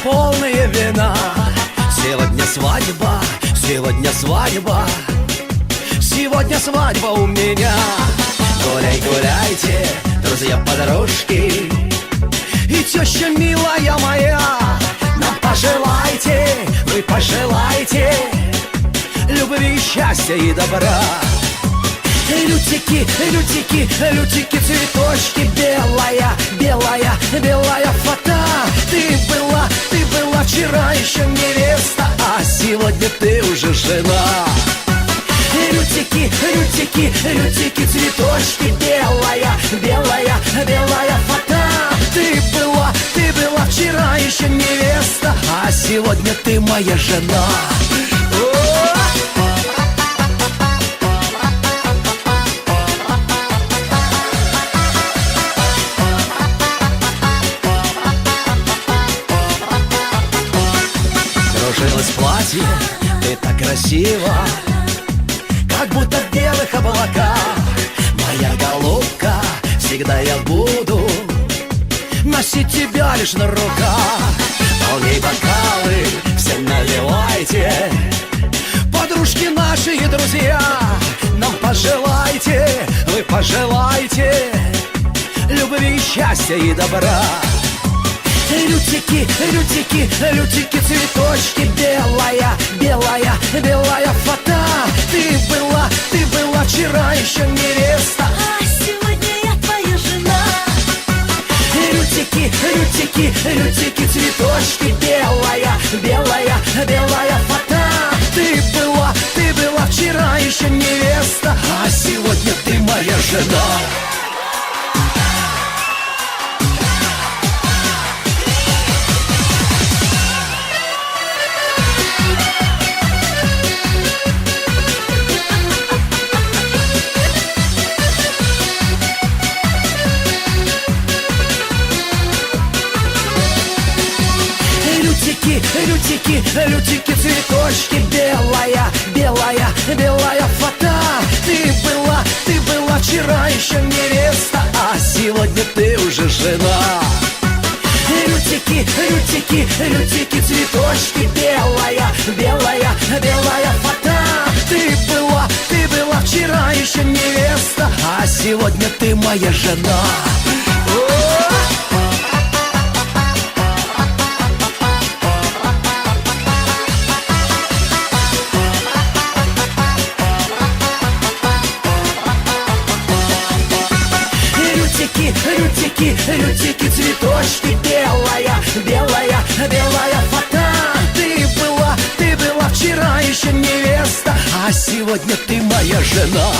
полные вина. Сегодня свадьба, сегодня свадьба, сегодня свадьба у меня. Гуляй, гуляйте, друзья-подружки, и теща милая моя. Нам пожелайте, вы пожелайте любви, счастья и добра. Лютики, лютики, лютики, цветочки, белая, белая, белая фата. Ты была вчера еще невеста, а сегодня ты уже жена. Лютики, лютики, лютики, цветочки, белая, белая, белая фата. Ты была вчера еще невеста, а сегодня ты моя жена. Кружилось платье, ты так красиво, как будто в белых облаках. Моя голубка, всегда я буду носить тебя лишь на руках. Полней бокалы, все наливайте, подружки наши и друзья. Нам пожелайте, вы пожелайте любви, счастья и добра. Лютики, лютики, лютики, цветочки, белая, белая, белая фата. Ты была вчера еще невеста, а сегодня я твоя жена. Лютики, лютики, лютики, цветочки, белая, белая, белая фата. Ты была вчера еще невеста, а сегодня ты моя жена. Лютики, лютики, лютики, цветочки, белая, белая, белая фата. Ты была вчера еще невеста, а сегодня ты уже жена. Лютики, лютики, лютики, цветочки, белая, белая, белая фата. Ты была вчера еще невеста, а сегодня ты моя жена. Лютики, лютики, лютики, цветочки, белая, белая, белая фата. Ты была вчера еще невеста, а сегодня ты моя жена.